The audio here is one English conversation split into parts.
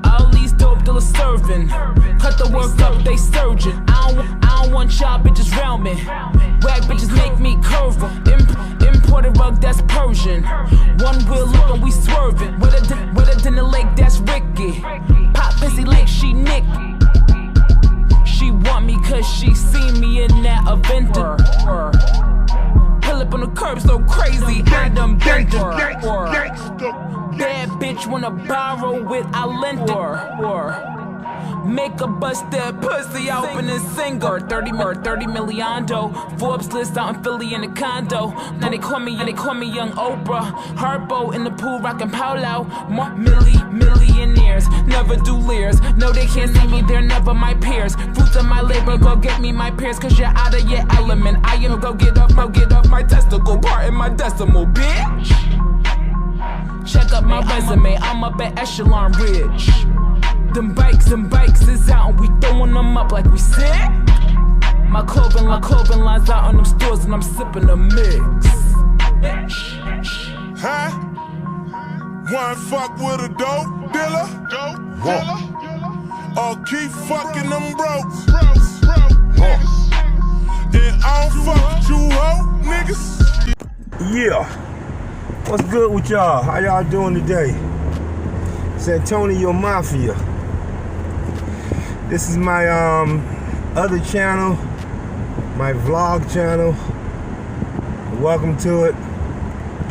All these dope dealers serving. Cut the work up, they surging. I don't want y'all bitches round me. Whack bitches make me curve. Imported rug, that's Persian. One wheel look and we swerving. With a in the lake, that's Ricky. Pop busy lake, she Nick. She want me cause she seen me in that Aventa. Pull up on the curb so crazy, I done bent her. Bad bitch wanna borrow with I lent her. Make a bust that pussy open and single. 30 million dough. Forbes list out in Philly in a condo. Now they call me young Oprah. Harpo in the pool rockin' Paulo. More millionaires, never do leers. No, they can't see me, they're never my peers. Fruits of my labor, go get me my peers, cause you're out of your element. I am go get off my testicle, part in my decimal, bitch. Check up my resume, I'm up at Echelon Ridge. Them bikes is out and we throwing them up like we sick. My clothing lines out on them stores and I'm sipping the mix. Huh? One fuck with a dope dealer? Or keep fucking them broke? Then I don't fuck with you hoe, niggas. Yeah. What's good with y'all? How y'all doing today? It's Antonio Mafia. This is my other channel, my vlog channel. Welcome to it.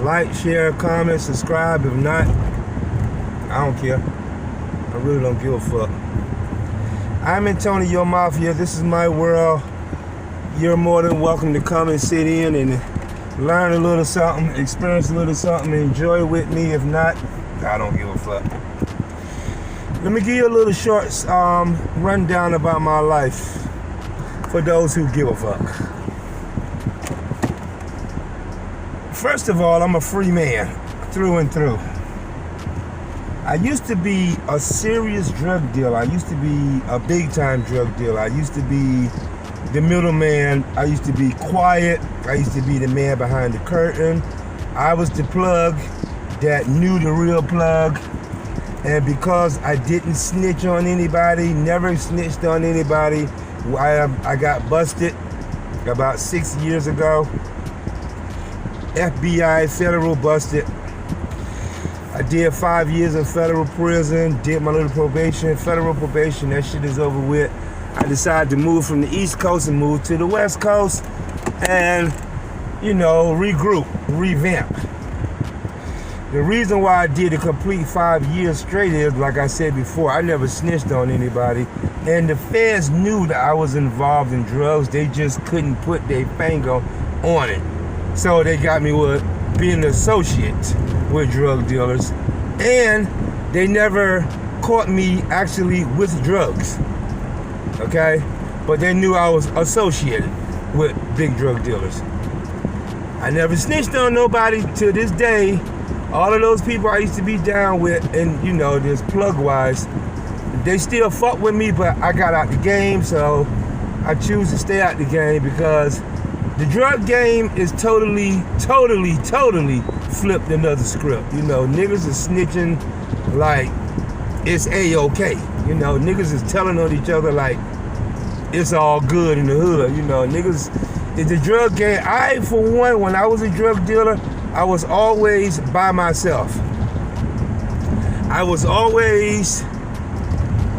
Like, share, comment, subscribe. If not, I don't care. I really don't give a fuck. I'm Antonio Mafia. This is my world. You're more than welcome to come and sit in and learn a little something, experience a little something, enjoy with me. If not, I don't give a fuck. Let me give you a little short rundown about my life for those who give a fuck. First of all, I'm a free man through and through. I used to be a serious drug dealer. I used to be a big time drug dealer. I used to be the middleman. I used to be quiet. I used to be the man behind the curtain. I was the plug that knew the real plug. And because I didn't snitch on anybody, never snitched on anybody, I got busted about 6 years ago. FBI, federal busted. I did 5 years in federal prison, did my little probation, federal probation, that shit is over with. I decided to move from the East Coast and move to the West Coast and, regroup, revamp. The reason why I did a complete 5 years straight is, like I said before, I never snitched on anybody. And the feds knew that I was involved in drugs. They just couldn't put their finger on it. So they got me with being an associate with drug dealers. And they never caught me actually with drugs. Okay? But they knew I was associated with big drug dealers. I never snitched on nobody to this day. All of those people I used to be down with, and just plug-wise, they still fuck with me, but I got out the game, so I choose to stay out the game because the drug game is totally flipped another script. Niggas is snitching like it's A-OK. Niggas is telling on each other like it's all good in the hood. Niggas, it's the drug game. I, for one, when I was a drug dealer, I was always by myself. I was always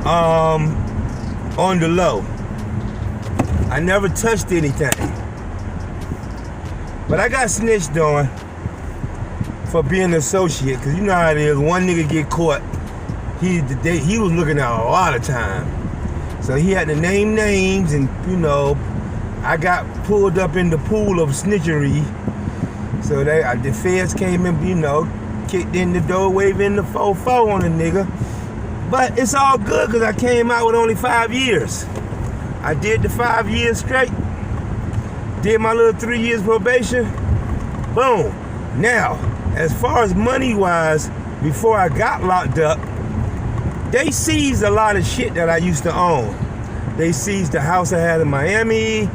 on the low. I never touched anything. But I got snitched on for being an associate, because you know how it is. One nigga get caught, he was looking at a lot of time. So he had to name names, and I got pulled up in the pool of snitchery. So the feds came in, kicked in the door, waving the 4-4 on a nigga. But it's all good because I came out with only 5 years. I did the 5 years straight. Did my little 3 years probation. Boom. Now, as far as money-wise, before I got locked up, they seized a lot of shit that I used to own. They seized the house I had in Miami.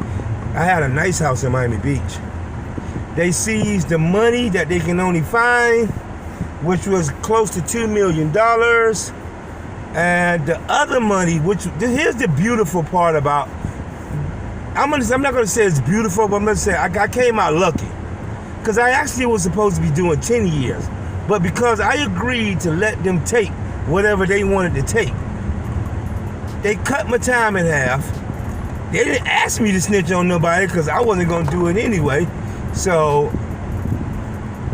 I had a nice house in Miami Beach. They seized the money that they can only find, which was close to $2 million. And the other money, here's the beautiful part about, I'm not gonna say it's beautiful, but I'm gonna say I came out lucky. Because I actually was supposed to be doing 10 years. But because I agreed to let them take whatever they wanted to take, they cut my time in half. They didn't ask me to snitch on nobody because I wasn't gonna do it anyway. So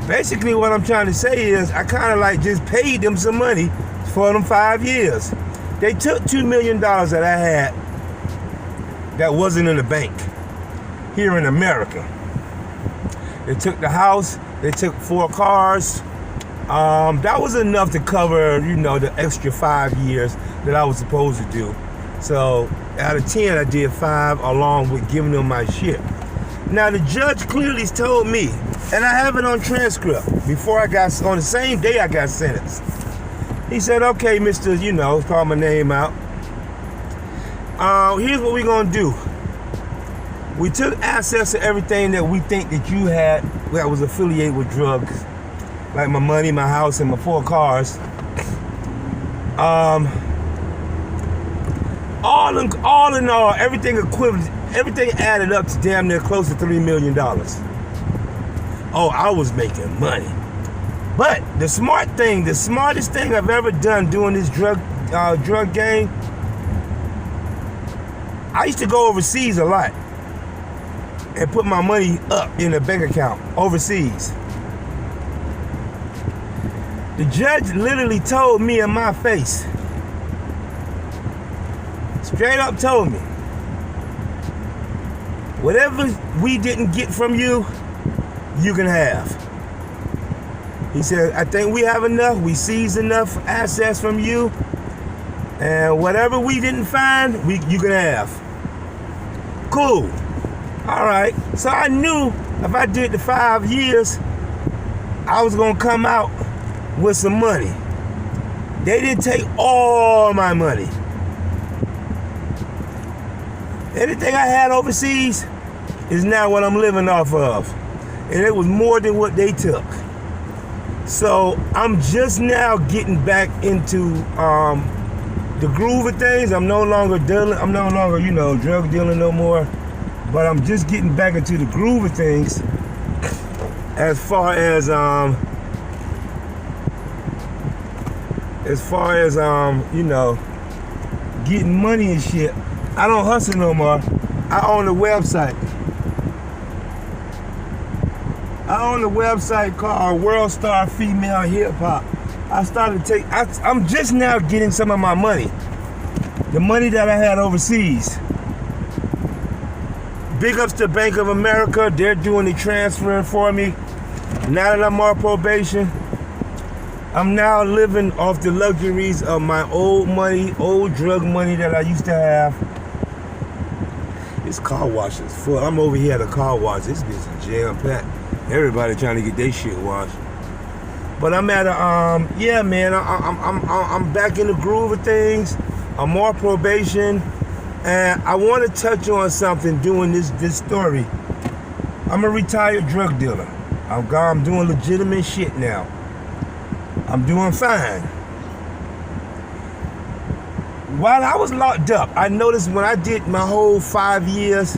basically what I'm trying to say is I kind of like just paid them some money for them 5 years. They took $2 million that I had that wasn't in the bank here in America. They took the house, they took 4 cars. That was enough to cover, the extra 5 years that I was supposed to do. So out of 10, I did 5 along with giving them my shit. Now the judge clearly told me, and I have it on transcript, on the same day I got sentenced. He said, okay, Mr., call my name out. Here's what we're gonna do. We took access to everything that we think that you had that was affiliated with drugs, like my money, my house, and my 4 cars. All in all, everything added up to damn near close to $3 million. Oh, I was making money. But the smartest thing I've ever done doing this drug game, I used to go overseas a lot and put my money up in a bank account overseas. The judge literally told me in my face, straight up told me, whatever we didn't get from you, you can have. He said, I think we have enough, we seized enough assets from you, and whatever we didn't find, you can have. Cool. All right. So I knew if I did the 5 years, I was gonna come out with some money. They didn't take all my money. Anything I had overseas is now what I'm living off of. And it was more than what they took. So I'm just now getting back into the groove of things. I'm no longer drug dealing no more. But I'm just getting back into the groove of things as far as getting money and shit. I don't hustle no more. I own a website. Called World Star Female Hip Hop. I'm just now getting some of my money. The money that I had overseas. Big ups to Bank of America. They're doing the transferring for me. Now that I'm on probation, I'm now living off the luxuries of my old drug money that I used to have. This car wash is full. I'm over here at a car wash. This bitch is jam-packed. Everybody trying to get their shit washed. But I'm at I'm back in the groove of things. I'm on probation. And I want to touch on something doing this story. I'm a retired drug dealer. I'm doing legitimate shit now. I'm doing fine. While I was locked up, I noticed when I did my whole 5 years,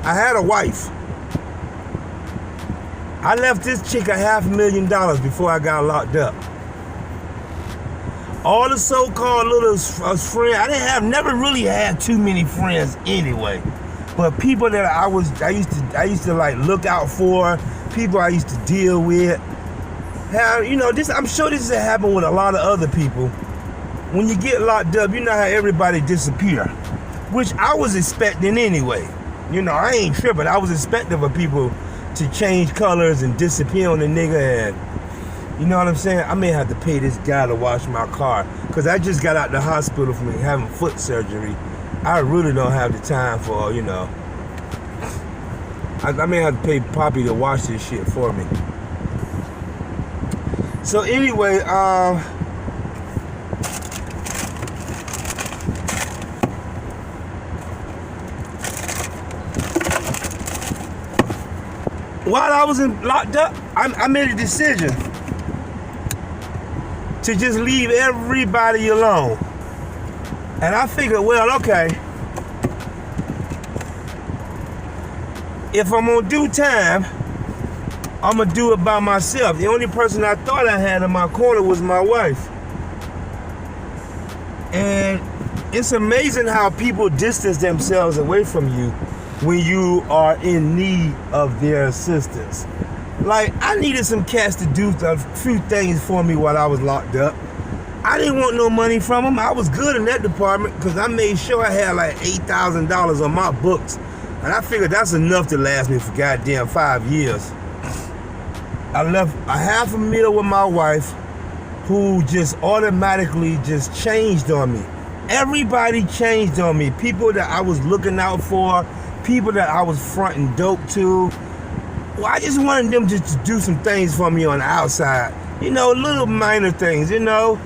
I had a wife. I left this chick $500,000 before I got locked up. All the so-called little friends, I never really had too many friends anyway. But people that I used to like look out for, people I used to deal with. I'm sure this has happened with a lot of other people. When you get locked up, you know how everybody disappear, which I was expecting anyway. I ain't tripping. I was expecting for people to change colors and disappear on the nigga, and you know what I'm saying? I may have to pay this guy to wash my car because I just got out the hospital from having foot surgery. I really don't have the time for, I may have to pay Poppy to wash this shit for me. So anyway, while I was locked up, I made a decision to just leave everybody alone. And I figured, well, okay, if I'm gonna do time, I'm gonna do it by myself. The only person I thought I had in my corner was my wife. And it's amazing how people distance themselves away from you when you are in need of their assistance. Like, I needed some cats to do a few things for me while I was locked up. I didn't want no money from them. I was good in that department because I made sure I had like $8,000 on my books. And I figured that's enough to last me for goddamn 5 years. I left a $500,000 with my wife, who just automatically just changed on me. Everybody changed on me. People that I was looking out for, people that I was fronting dope to. Well, I just wanted them just to do some things for me on the outside. You know, little minor things, you know.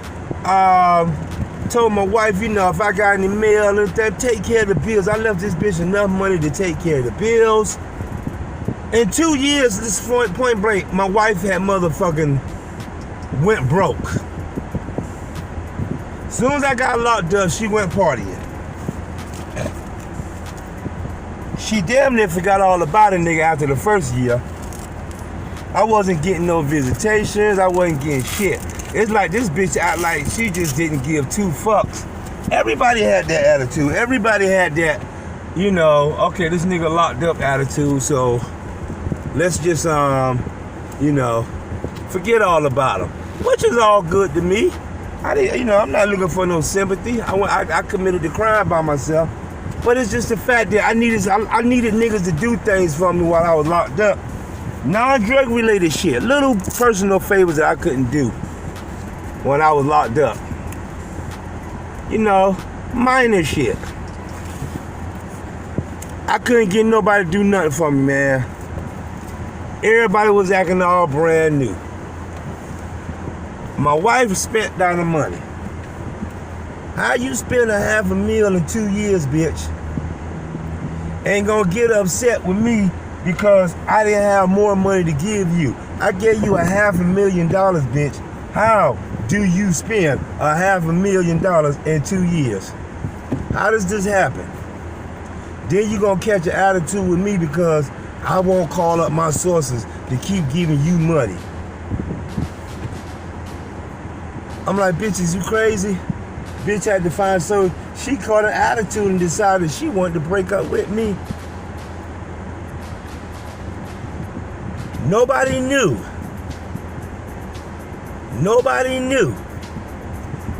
Told my wife, you know, if I got any mail and that, take care of the bills. I left this bitch enough money to take care of the bills. In 2 years, this point blank, my wife had motherfucking went broke. As soon as I got locked up, she went partying. She damn near forgot all about a nigga after the first year. I wasn't getting no visitations. I wasn't getting shit. It's like this bitch act like she just didn't give two fucks. Everybody had that attitude. Everybody had that, you know, okay, this nigga locked up attitude, so let's just, you know, forget all about him. Which is all good to me. I didn't, you know, I'm not looking for no sympathy. I committed the crime by myself. But it's just the fact that I needed niggas to do things for me while I was locked up. Non-drug related shit. Little personal favors that I couldn't do when I was locked up. You know, minor shit. I couldn't get nobody to do nothing for me, man. Everybody was acting all brand new. My wife spent down the money. How you spend $500,000 in 2 years, bitch? Ain't gonna get upset with me because I didn't have more money to give you. I gave you $500,000, bitch. How do you spend $500,000 in 2 years? How does this happen? Then you gonna catch an attitude with me because I won't call up my sources to keep giving you money. I'm like, bitch, is you crazy? Bitch had to find, so she caught an attitude and decided she wanted to break up with me. Nobody knew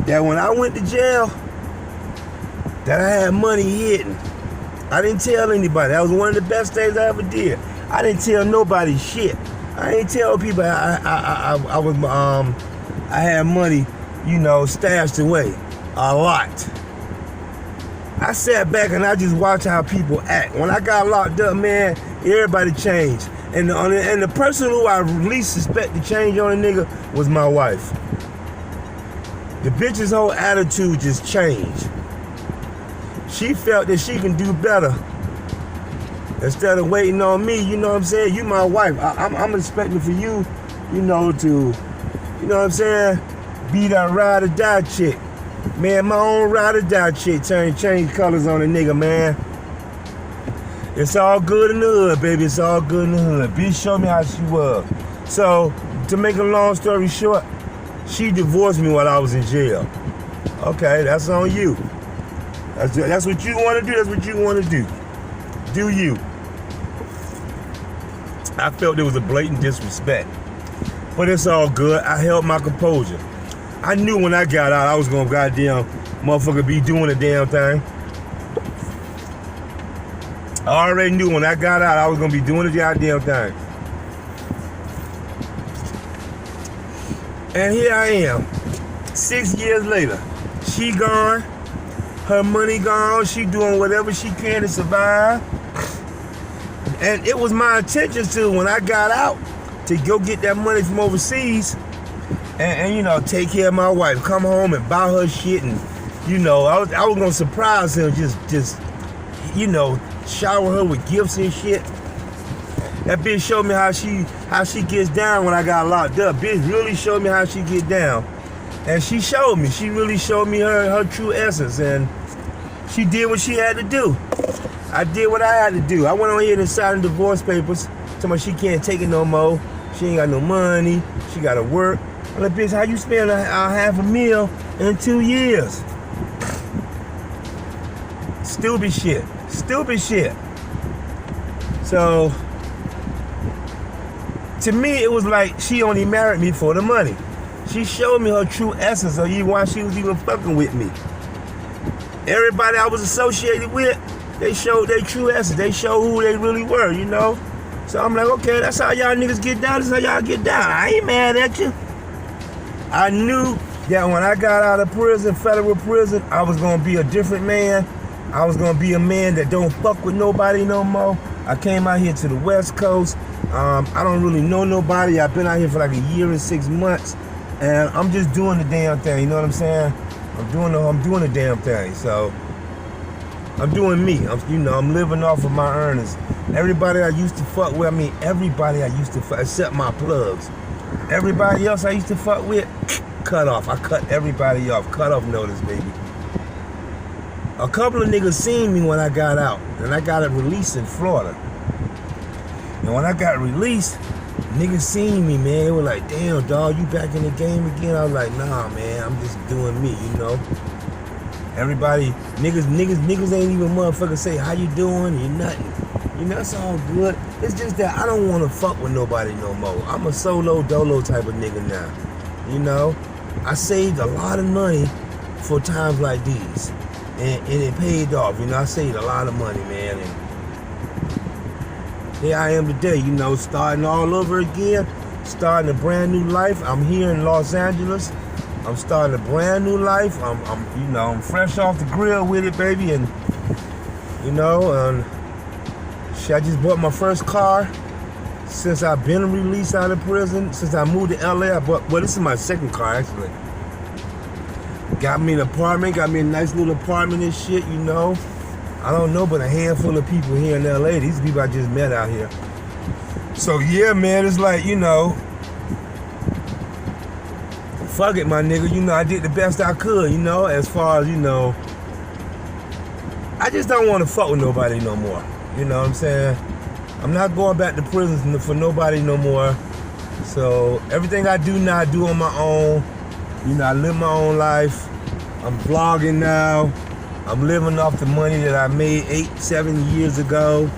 that when I went to jail, that I had money hidden. I didn't tell anybody. That was one of the best things I ever did. I didn't tell nobody shit. I didn't tell people I had money, you know, stashed away. A lot. I sat back and I just watched how people act. When I got locked up, man, everybody changed. And the person who I least suspect to change on a nigga was my wife. The bitch's whole attitude just changed. She felt that she can do better. Instead of waiting on me, you know what I'm saying? You my wife. I'm expecting for you, you know, to, you know what I'm saying? Be that ride or die chick. Man, my own ride or die chick change colors on a nigga, man. It's all good in the hood, baby. It's all good in the hood. Bitch showed me how she was. So, to make a long story short, she divorced me while I was in jail. Okay, that's on you. That's what you want to do. That's what you want to do. Do you. I felt there was a blatant disrespect. But it's all good. I held my composure. I knew when I got out, I was gonna goddamn motherfucker be doing the damn thing. I already knew when I got out, I was gonna be doing the goddamn thing. And here I am, 6 years later. She gone, her money gone, she doing whatever she can to survive. And it was my intention to, when I got out, to go get that money from overseas and you know, take care of my wife, come home and buy her shit, and you know, I was gonna surprise her, just you know, shower her with gifts and shit. That bitch showed me how she gets down when I got locked up. Bitch really showed me how she get down. And she showed me. She really showed me her true essence. And she did what she had to do. I did what I had to do. I went on here and signed the divorce papers. Told me she can't take it no more. She ain't got no money. She gotta work. I'm like, bitch, how you spend a half a meal in 2 years? Stupid shit. Stupid shit. So, to me, it was like she only married me for the money. She showed me her true essence of why she was even fucking with me. Everybody I was associated with, they showed their true essence. They showed who they really were, you know? So I'm like, okay, that's how y'all niggas get down. That's how y'all get down. I ain't mad at you. I knew that when I got out of prison, federal prison, I was gonna be a different man. I was gonna be a man that don't fuck with nobody no more. I came out here to the West Coast. I don't really know nobody. I've been out here for like a year and 6 months, and I'm just doing the damn thing. You know what I'm saying? I'm doing the damn thing. So I'm doing me. I'm living off of my earnings. Everybody I used to fuck with, everybody I used to fuck, except my plugs. Everybody else I used to fuck with, cut off. I cut everybody off. Cut off notice, baby. A couple of niggas seen me when I got out, and I got it released in Florida. And when I got released, niggas seen me, man. They were like, damn, dog, you back in the game again? I was like, nah, man, I'm just doing me, you know? Everybody, niggas ain't even motherfucker say, how you doing? You nothing. You know, it's all good. It's just that I don't want to fuck with nobody no more. I'm a solo dolo type of nigga now. You know? I saved a lot of money for times like these. And it paid off. You know, I saved a lot of money, man. And here I am today, you know, starting all over again. Starting a brand new life. I'm here in Los Angeles. I'm starting a brand new life. I'm fresh off the grill with it, baby. And, you know, I just bought my first car since I've been released out of prison. Since I moved to LA, this is my second car, actually. Got me an apartment, got me a nice little apartment and shit, you know. I don't know, but a handful of people here in LA. These people I just met out here. So, yeah, man, it's like, you know, fuck it, my nigga. You know, I did the best I could, you know, as far as, you know, I just don't want to fuck with nobody no more. You know what I'm saying? I'm not going back to prison for nobody no more. So everything I do now, I do on my own. You know, I live my own life. I'm vlogging now. I'm living off the money that I made 8-7 years ago.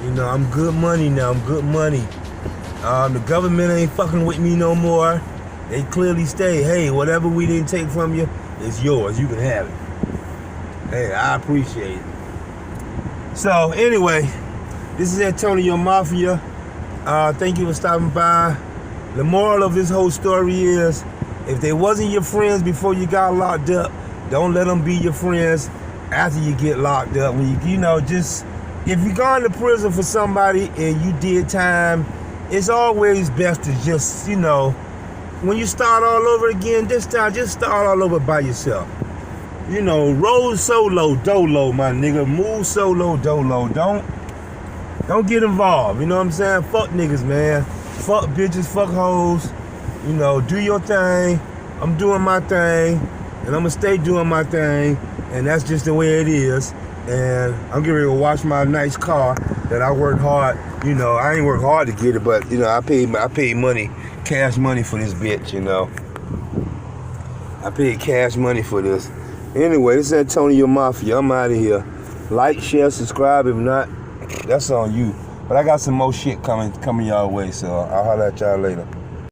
You know, I'm good money now. I'm good money. The government ain't fucking with me no more. They clearly say, hey, whatever we didn't take from you, it's yours. You can have it. Hey, I appreciate it. So, anyway, this is Antonio Mafia. Thank you for stopping by. The moral of this whole story is, if they wasn't your friends before you got locked up, don't let them be your friends after you get locked up. When you know, just, if you gone to prison for somebody and you did time, it's always best to just, you know, when you start all over again, this time, just start all over by yourself. You know, roll solo, dolo, my nigga. Move solo, dolo. Don't get involved. You know what I'm saying? Fuck niggas, man. Fuck bitches, fuck hoes. You know, do your thing. I'm doing my thing. And I'm gonna stay doing my thing. And that's just the way it is. And I'm getting ready to wash my nice car that I worked hard. You know, I ain't worked hard to get it, but, you know, I paid money, cash money for this bitch, you know. I paid cash money for this. Anyway, this is Antonio Mafia. I'm out of here. Like, share, subscribe. If not, that's on you. But I got some more shit coming y'all way, so I'll holler at y'all later.